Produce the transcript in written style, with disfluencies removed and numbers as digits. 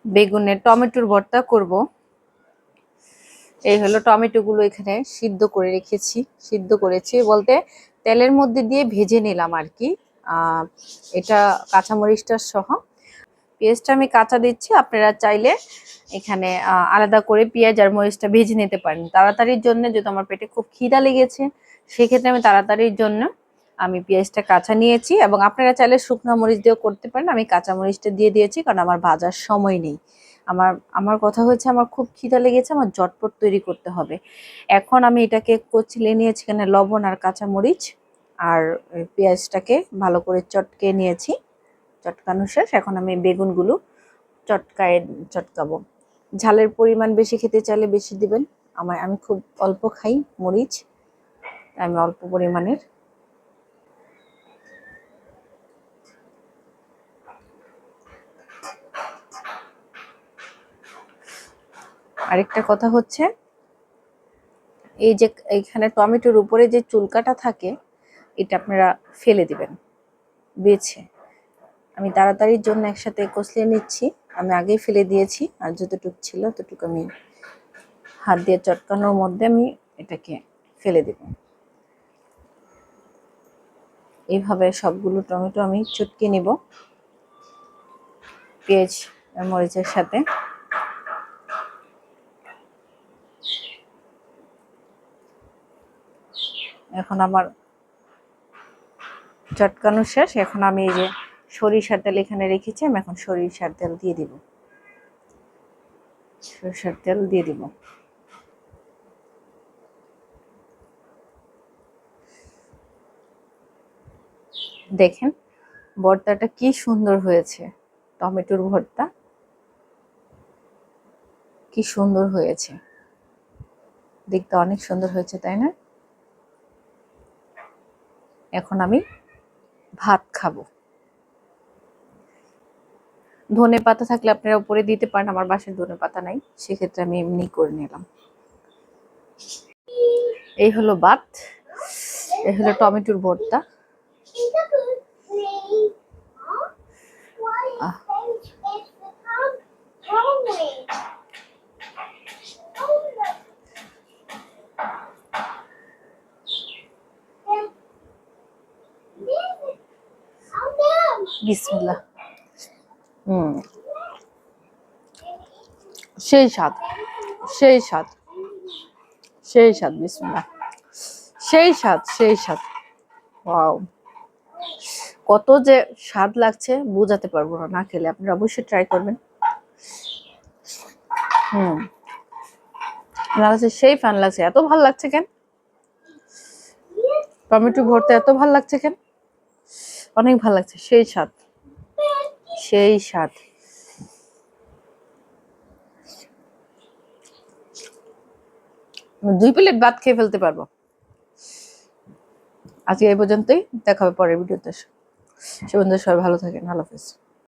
বেগুনের টমেটোর ভর্তা করব। এই হলো টমেটোগুলো এখানে সিদ্ধ করে রেখেছি, সিদ্ধ করেছি বলতে তেলের মধ্যে দিয়ে ভেজে নিলাম আর কি। এটা কাঁচামরিচটা সহ। পেঁয়াজটা আমি কাঁচা দিচ্ছি, আপনারা চাইলে এখানে আলাদা করে পেঁয়াজ আর মরিচটা ভেজে নিতে পারেন তাড়াতাড়ির জন্য। যদি আমার পেটে খুব খিদা লেগেছে সেক্ষেত্রে আমি তাড়াতাড়ির জন্য আমি পেঁয়াজটা কাঁচা নিয়েছি, এবং আপনারা চাইলে শুকনো মরিচ দিয়েও করতে পারেন। আমি কাঁচা মরিচটা দিয়ে দিয়েছি কারণ আমার ভাজার সময় নেই। আমার আমার কথা হচ্ছে আমার খুব খিদা লেগেছে, আমার ঝটপট তৈরি করতে হবে। এখন আমি এটাকে কচলে নিয়েছি, এখানে লবণ আর কাঁচা মরিচ আর পেঁয়াজটাকে ভালো করে চটকে নিয়েছি। চটকানো শেষ, এখন আমি বেগুনগুলো চটকাবো। ঝালের পরিমাণ বেশি খেতে চাইলে বেশি দিবেন। আমি খুব অল্প খাই মরিচ, আমি অল্প পরিমাণের। আরেকটা কথা হচ্ছে, এই যে এইখানে টমেটোর উপরে যে চুলকাটা থাকে এটা আপনারা ফেলে দিবেন বেছে। আমি তাড়াতাড়ির জন্য একসাথে কষলিয়ে নিচ্ছি, আমি আগেই ফেলে দিয়েছি, আর যতটুকু ছিল ততটুকু আমি হাত দিয়ে চটকানোর মধ্যে আমি এটাকে ফেলে দেব। এইভাবে সবগুলো টমেটো আমি চটকে নিব পেঁয়াজ আর মরিচের সাথে। এখন আমার চটকানো শেষ, এখন আমি এই যে সরিষার তেল এখানে রেখেছি, আমি এখন সরিষার তেল দিয়ে দিব। সরিষার তেল দিয়ে দিব। দেখেন ভর্তাটা কি সুন্দর হয়েছে, টমেটোর ভর্তা কি সুন্দর হয়েছে, দেখতে অনেক সুন্দর হয়েছে তাই না? এখন আমি ভাত খাবো। ধনে পাতা থাকলে আপনারা উপরে দিতে পারেন, আমার বাসায় ধনে পাতা নাই, সেক্ষেত্রে আমি এমনি করে নিলাম। এই হলো ভাত, এই হলো টমেটোর ভর্তা। বিসমিল্লাহ। সেই স্বাদ, সেই স্বাদ, সেই স্বাদ, বিসমিল্লাহ, সেই স্বাদ, সেই স্বাদ। ওয়াও, কত যে স্বাদ লাগছে বোঝাতে পারবো না, না খেলে আপনারা অবশ্যই ট্রাই করবেন। লাগছে, সেই ফান লাগছে। এত ভাল লাগছে কেন টমেটো ভর্তা, এত ভাল লাগছে কেন? অনেক ভাল লাগছে, সেই স্বাদ, সেই স্বাদ। দুই প্লেট ভাত খেয়ে ফেলতে পারবো। আজকে এই পর্যন্তই, দেখা হবে পরের ভিডিওতে। সে বন্ধু সবাই ভালো থাকেন, আল্লাহ হাফেজ।